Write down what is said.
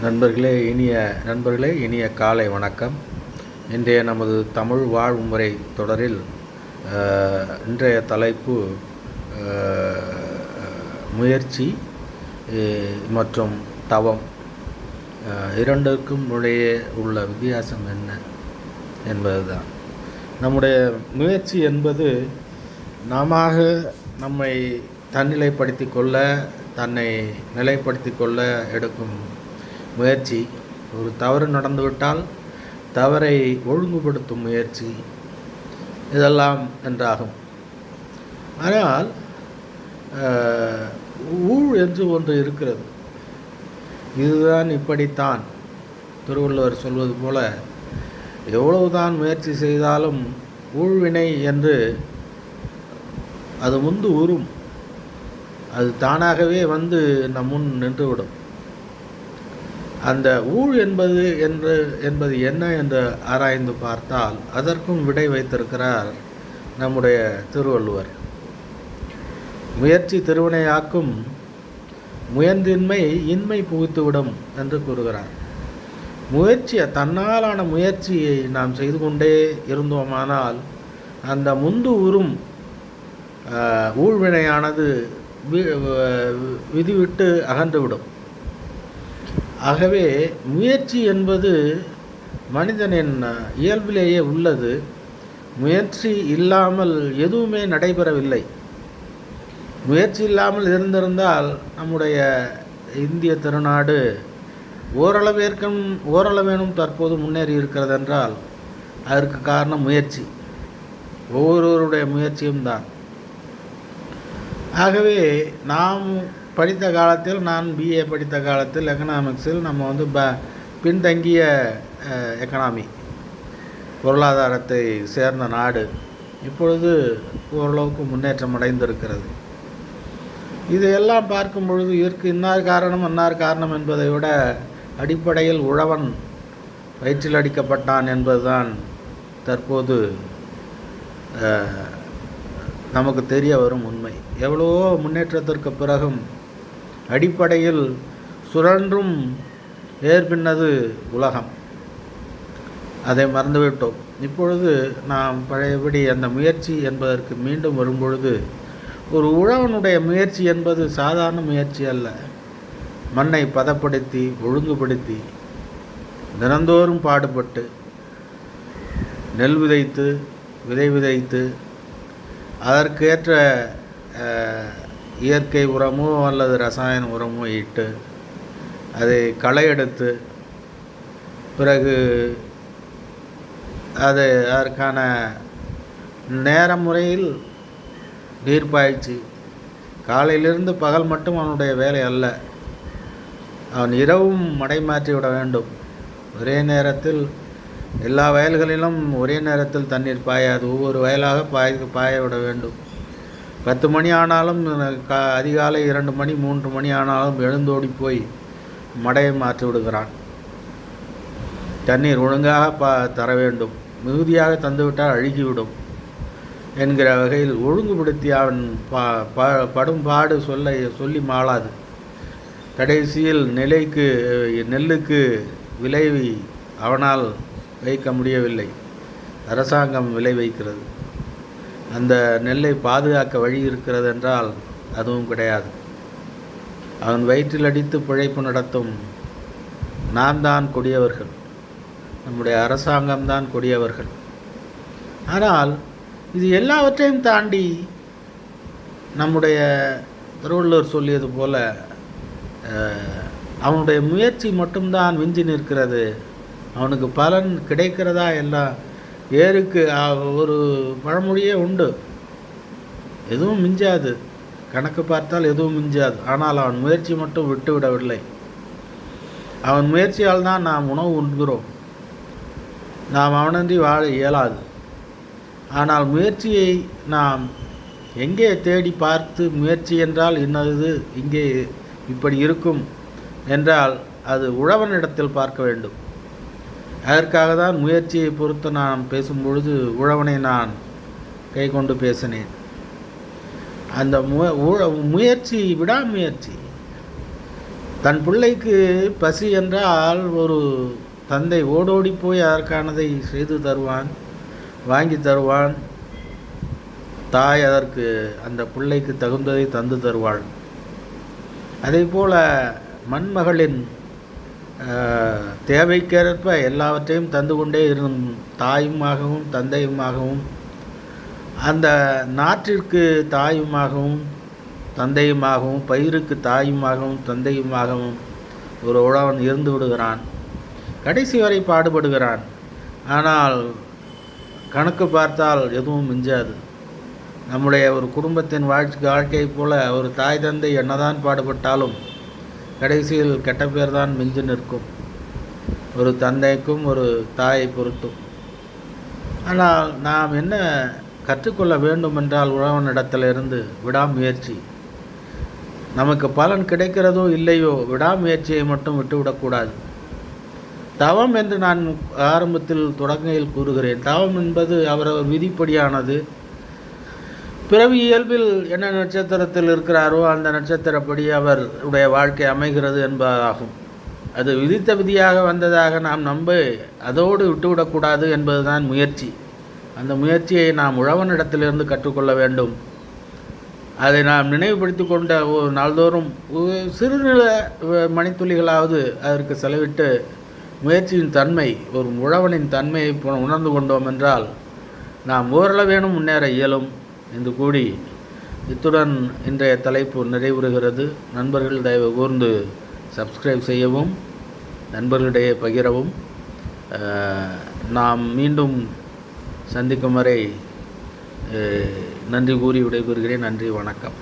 நண்பர்களே இனிய காலை வணக்கம். இன்றைய நமது தமிழ் வாழ்முறை தொடரில் இன்றைய தலைப்பு முயற்சி மற்றும் தவம் இரண்டுக்கும் இடையே உள்ள வித்தியாசம் என்ன என்பதுதான். நம்முடைய முயற்சி என்பது நம்மை தன்னிலைப்படுத்தி கொள்ள, தன்னை நிலைப்படுத்தி கொள்ள எடுக்கும் முயற்சி. ஒரு தவறு நடந்துவிட்டால் தவறை ஒழுங்குபடுத்தும் முயற்சி, இதெல்லாம் என்றாகும். ஆனால் ஊழ் என்று ஒன்று இருக்கிறது. இதுதான் இப்படித்தான். திருவள்ளுவர் சொல்வது போல, எவ்வளவுதான் முயற்சி செய்தாலும் ஊழ்வினை என்று அது முந்து ஊறும். அது தானாகவே வந்து நம் முன் நின்றுவிடும். அந்த ஊழ் என்பது என்ன என்று ஆராய்ந்து பார்த்தால் அதற்கும் விடை வைத்திருக்கிறார் நம்முடைய திருவள்ளுவர். முயற்சி திருவினையாக்கும், முயன்றின்மை இன்மை புகுத்துவிடும் என்று கூறுகிறார். தன்னாலான முயற்சியை நாம் செய்து கொண்டே இருந்தோமானால் அந்த முந்து உறும் ஊழ்வினையானது விதிவிட்டு அகன்றுவிடும். ஆகவே முயற்சி என்பது மனிதனின் இயல்பிலேயே உள்ளது. முயற்சி இல்லாமல் எதுவுமே நடைபெறவில்லை. முயற்சி இல்லாமல் இருந்திருந்தால் நம்முடைய இந்திய திருநாடு ஓரளவேனும் தற்போது முன்னேறி இருக்கிறது என்றால் அதற்கு காரணம் முயற்சி, ஒவ்வொருவருடைய முயற்சியும் தான். ஆகவே நாம் படித்த காலத்தில், நான் பிஏ படித்த காலத்தில் எக்கனாமிக்ஸில் நம்ம பின்தங்கிய எக்கனாமி பொருளாதாரத்தை சேர்ந்த நாடு இப்பொழுது ஓரளவுக்கு முன்னேற்றம் அடைந்திருக்கிறது. இதையெல்லாம் பார்க்கும் பொழுது இதற்கு இன்னார் காரணம் என்பதை விட அடிப்படையில் உழவன் வயிற்றில் அடிக்கப்பட்டான் என்பதுதான் தற்போது நமக்கு தெரிய வரும் உண்மை. எவ்வளவோ முன்னேற்றத்திற்கு பிறகும் அடிப்படையில் சுழன்றும் ஏற்பின்னது உலகம். அதை மறந்துவிட்டோம். இப்பொழுது நாம் பழையபடி அந்த முயற்சி என்பதற்கு மீண்டும் வரும்பொழுது, ஒரு உழவனுடைய முயற்சி என்பது சாதாரண முயற்சி அல்ல. மண்ணை பதப்படுத்தி ஒழுங்குபடுத்தி தினந்தோறும் பாடுபட்டு நெல் விதைத்து விதை விதைத்து அதற்கேற்ற இயற்கை உரமோ அல்லது ரசாயன உரமோ இட்டு அதை களை எடுத்து பிறகு அதற்கான நேர முறையில் நீர் பாய்ச்சி, காலையிலிருந்து பகல் மட்டும் அவனுடைய வேலை அல்ல, அவன் இரவும் மடைமாற்றி விட வேண்டும். ஒரே நேரத்தில் எல்லா வயல்களிலும் ஒரே நேரத்தில் தண்ணீர் பாயாது, ஒவ்வொரு வயலாக பாய விட வேண்டும். 10 மணி ஆனாலும் அதிகாலை 2 மணி 3 மணி ஆனாலும் எழுந்தோடி போய் மடையை மாற்றி விடுகிறான். தண்ணீர் ஒழுங்காக தர வேண்டும். மிகுதியாக தந்துவிட்டால் அழுகிவிடும் என்கிற வகையில் ஒழுங்குபடுத்தி அவன் படும் பாடு சொல்லி மாளாது. கடைசியில் நெல்லுக்கு விலை அவனால் வைக்க முடியவில்லை, அரசாங்கம் விலை வைக்கிறது. அந்த நெல்லை பாதுகாக்க வழி இருக்கிறது என்றால் அதுவும் கிடையாது. அவன் வயிற்றில் அடித்து பிழைப்பு நடத்தும் நாம் தான் கொடியவர்கள், நம்முடைய அரசாங்கம்தான் கொடியவர்கள். ஆனால் இது எல்லாவற்றையும் தாண்டி நம்முடைய திருவள்ளுவர் சொல்லியது போல அவனுடைய முயற்சி மட்டும்தான் விஞ்சி நிற்கிறது. அவனுக்கு பலன் கிடைக்கிறதா? எல்லாம் ஏருக்கு ஒரு பழமொழியே உண்டு, எதுவும் மிஞ்சாது, கணக்கு பார்த்தால் எதுவும் மிஞ்சாது. ஆனால் அவன் முயற்சி மட்டும் விட்டுவிடவில்லை. அவன் முயற்சியால் தான் நாம் உணவு உண்கிறோம். நாம் அவனின்றி வாழ இயலாது. ஆனால் முயற்சியை நாம் எங்கே தேடி பார்த்து, முயற்சி என்றால் இன்னது இங்கே இப்படி இருக்கும் என்றால் அது உழவனிடத்தில் பார்க்க வேண்டும். அதற்காக தான் முயற்சியை பொறுத்து நான் பேசும்பொழுது உழவனை நான் கை கொண்டு பேசினேன். அந்த முயற்சி, விடாமுயற்சி, தன் பிள்ளைக்கு பசி என்றால் ஒரு தந்தை ஓடோடி போய் அதற்கானதை செய்து தருவான், வாங்கி தருவான். தாய் அதற்கு அந்த பிள்ளைக்கு தகுந்ததை தந்து தருவாள். அதே போல் மண்மகளின் தேவைக்கேற்ப எல்லாவற்றையும் தந்து கொண்டே இருக்கும் தாயுமாகவும் தந்தையுமாகவும், அந்த நாட்டிற்கு தாயுமாகவும் தந்தையுமாகவும், பயிருக்கு தாயுமாகவும் தந்தையுமாகவும் ஒரு உழவன் இருந்து விடுகிறான். கடைசி வரை பாடுபடுகிறான். ஆனால் கணக்கு பார்த்தால் எதுவும் மிஞ்சாது. நம்முடைய ஒரு குடும்பத்தின் வாழ்க்கையை போல ஒரு தாய் தந்தை என்னதான் பாடுபட்டாலும் கடைசியில் கெட்ட பேர் தான் மிஞ்சி நிற்கும், ஒரு தந்தைக்கும் ஒரு தாயை பொறுத்தும். ஆனால் நாம் என்ன கற்றுக்கொள்ள வேண்டும் என்றால், உழவனிடத்திலிருந்து விடாமுயற்சி. நமக்கு பலன் கிடைக்கிறதோ இல்லையோ, விடாமுயற்சியை மட்டும் விட்டுவிடக்கூடாது. தவம் என்று நான் ஆரம்பத்தில் தொடங்கையில் கூறுகிறேன். தவம் என்பது அவரவர் விதிப்படியானது. பிறவி இயல்பில் என்ன நட்சத்திரத்தில் இருக்கிறாரோ அந்த நட்சத்திரப்படி அவருடைய வாழ்க்கை அமைகிறது என்பதாகும். அது விதித்த விதியாக வந்ததாக நாம் நம்ப அதோடு விட்டுவிடக்கூடாது என்பதுதான் முயற்சி. அந்த முயற்சியை நாம் உழவனிடத்திலிருந்து கற்றுக்கொள்ள வேண்டும். அதை நாம் நினைவுபடுத்தி கொண்ட ஒரு நாள்தோறும் சிறுநில மணித்துளிகளாவது அதற்கு செலவிட்டு முயற்சியின் தன்மை, ஒரு உழவனின் தன்மையை உணர்ந்து கொண்டோம் என்றால் நாம் ஓரளவேனும் முன்னேற இயலும் என்று கூறி இத்துடன் இன்றைய தலைப்பு நிறைவுறுகிறது. நண்பர்கள் தயவு கூர்ந்து சப்ஸ்கிரைப் செய்யவும், நண்பர்களிடையே பகிரவும். நாம் மீண்டும் சந்திக்கும் வரை நன்றி கூறி விடைபெறுகிறேன். நன்றி, வணக்கம்.